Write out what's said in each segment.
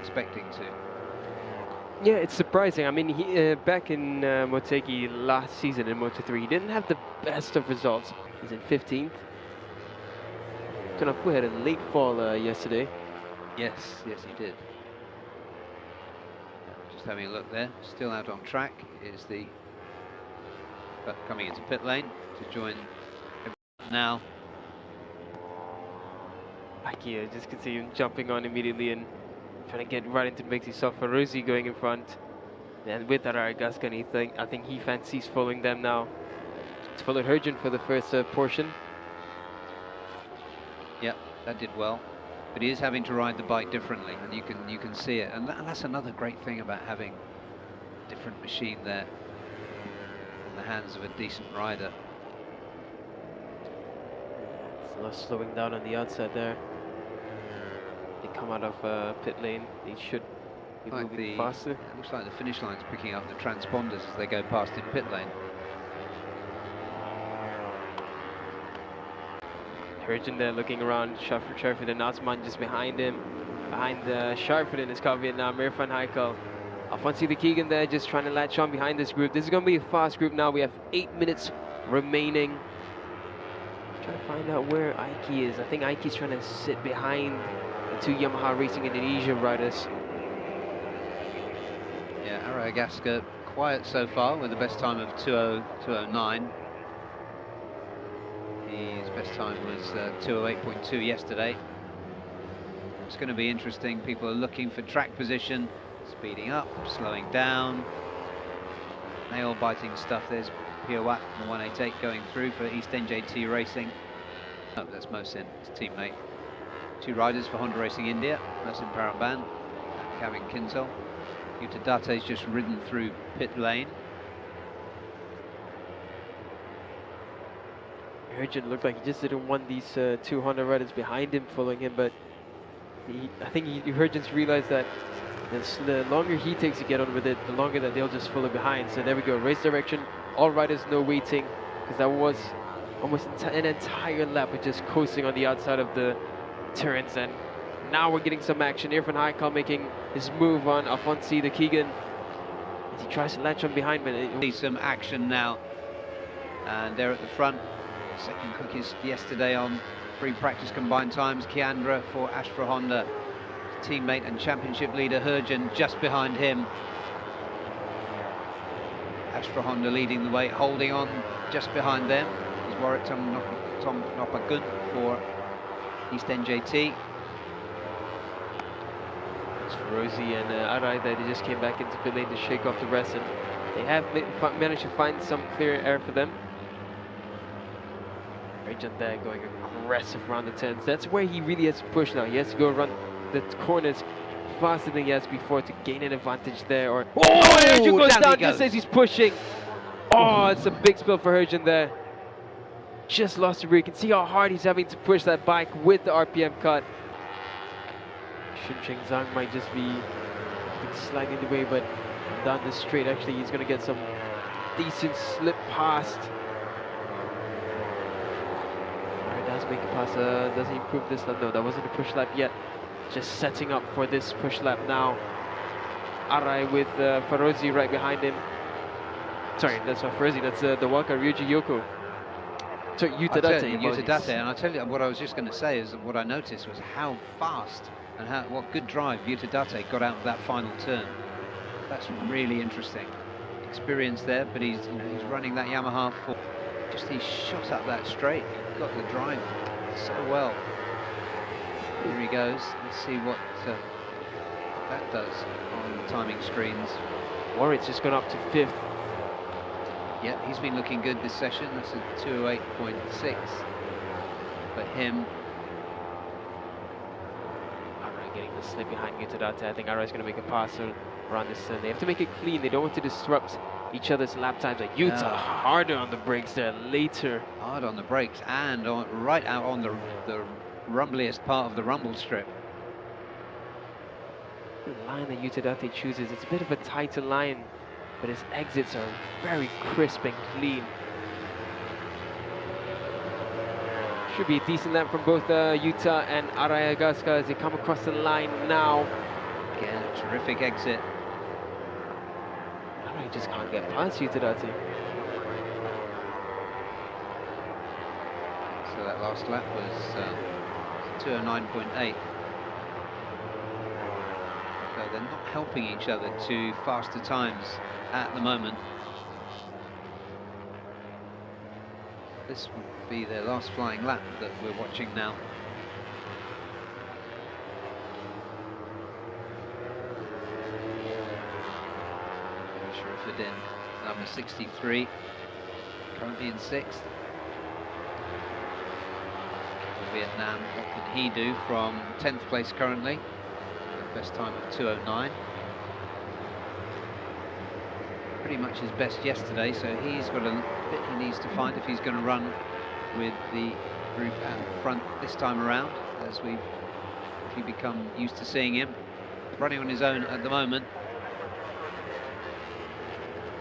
expecting to. Yeah, it's surprising. I mean, he, back in Motegi last season in Moto3, he didn't have the best of results. He's in 15th. Tunapu had a late fall yesterday. Yes, yes, he did. Just having a look there, still out on track is the coming into pit lane to join now. Aki, I just can see him jumping on immediately and trying to get right into the mix. He saw Ferozi going in front. And with Arrc, I think he fancies following them now. It's followed Herjun for the first portion. Yep, that did well. But he is having to ride the bike differently, and you can see it. And that's another great thing about having a different machine there in the hands of a decent rider. It's a lot slowing down on the outside there. They come out of pit lane. They should be moving faster. It looks like the finish line's picking up the transponders as they go past in pit lane. Herjun there looking around. Sharford and Osman just behind him. Behind Sharford in his car Vietnam. Irfan Haikal. Alfonso the Keegan there just trying to latch on behind this group. This is going to be a fast group now. We have 8 minutes remaining. Trying to find out where Ike is. I think Ike's trying to sit behind the two Yamaha Racing Indonesia riders. Yeah, Arrc quiet so far with the best time of 2:09. His best time was 2:08.2 yesterday. It's going to be interesting. People are looking for track position, speeding up, slowing down, nail-biting stuff. There's Piawat, the 188 going through for East NJT Racing. Oh, that's Mohsin, his teammate. Two riders for Honda Racing India, Mohsin Paramban, Kevin Kinsel. Yuta Date's just ridden through pit lane. Herjun looked like he just didn't want these two Honda riders behind him following him, but I think Herjun's realized that the longer he takes to get on with it, the longer that they'll just follow behind. So there we go, race direction, all riders no waiting, because that was almost an entire lap of just coasting on the outside of the turns. And now we're getting some action. Irfan Haikal making his move on Alfonso the Keegan as he tries to latch on behind, but See some action now, and they're at the front. Second quickest yesterday on free practice combined times. Kiandra for Astra Honda. Teammate and championship leader Herjun just behind him. Astra Honda leading the way, holding on just behind them is Warwick Tom Nopagun for East NJT. It's Ferozi and Arrc that they just came back into pit lane to shake off the rest, and they have managed to find some clear air for them. Herjun there going aggressive around the turns. That's where he really has to push now. He has to go run the corners faster than he has before to gain an advantage there. Or Herjun goes down just as he's pushing. Oh, it's a big spill for Herjun there. Just lost the rear. You can see how hard he's having to push that bike with the RPM cut. Shuncheng Zhang might just be slightly in the way, but down the straight, actually, he's going to get some decent slip past. Does make a pass, does he improve this lap? No, that wasn't a push lap yet. Just setting up for this push lap now. Arrc with Ferozi right behind him. Sorry, that's not Ferozi, that's the Waka Ryuji Yoko. Sorry, Yuta Date. And I tell you what I was just going to say is that what I noticed was how fast and what good drive Yuta Date got out of that final turn. That's really interesting. Experience there, but he's running that Yamaha for. Just he shot up that straight, got the drive so well. Here he goes. Let's see what that does on the timing screens. Warwick's just gone up to 5th. Yeah, he's been looking good this session. That's a 2:08.6 for him. Arrc getting the slip behind Yuta Date. I think Arrc's going to make a pass around this turn. They have to make it clean. They don't want to disrupt each other's lap times. Like Yuta harder on the brakes there later. Hard on the brakes and right out on the rumbliest part of the rumble strip. The line that Yuta Date chooses, it's a bit of a tighter line, but his exits are very crisp and clean. Should be a decent lap from both Yuta and Arrc as they come across the line now. Again, Terrific exit. I just can't get past you, Tadati. So that last lap was 209.8. So they're not helping each other to faster times at the moment. This will be their last flying lap that we're watching now. Sherifuddin, number 63, currently in 6th. Vietnam, what can he do from 10th place currently? The best time of 2:09. Pretty much his best yesterday, so he's got a bit he needs to find if he's going to run with the group at the front this time around, as we've become used to seeing him running on his own at the moment.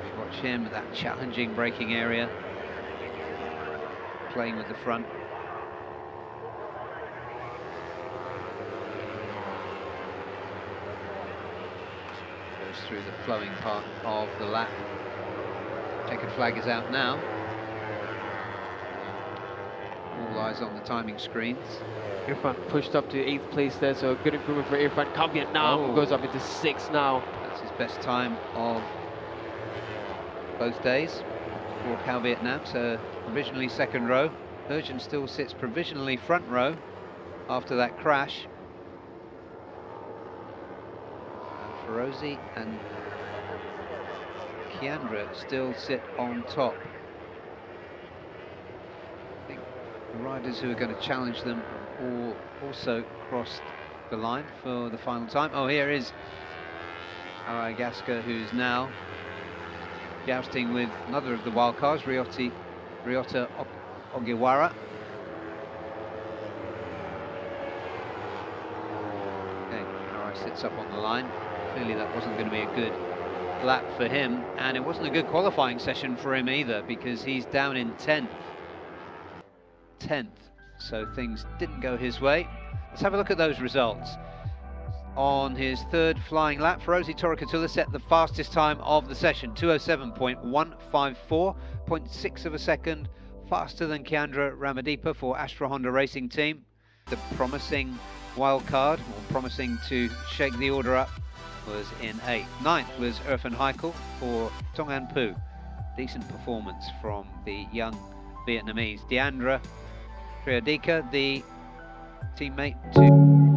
We watch him at that challenging braking area, playing with the front. Through the flowing part of the lap. Checkered flag is out now. All eyes on the timing screens. Irfan pushed up to 8th place there, so a good improvement for Irfan. Cal Vietnam goes up into 6th now. That's his best time of both days for Cal Vietnam, so provisionally 2nd row. Herjun still sits provisionally front row after that crash. Ferozi and Kiandra still sit on top. I think the riders who are going to challenge them all also crossed the line for the final time. Oh, here is Arrc, who's now jousting with another of the wildcards, Ryota Ogiwara. Okay, Arrc sits up on the line. Clearly that wasn't going to be a good lap for him, and it wasn't a good qualifying session for him either, because he's down in 10th, so things didn't go his way. Let's have a look at those results. On his 3rd flying lap, Ferozi Torakatula set the fastest time of the session, 2:07.154, 0.6 of a second faster than Kiandra Ramadipa for Astra Honda Racing Team. The promising wild card, or promising to shake the order up, was in 8th. 9th was Irfan Haikal for Tong An Phu. Decent performance from the young Vietnamese. Deandra Triadika, the teammate to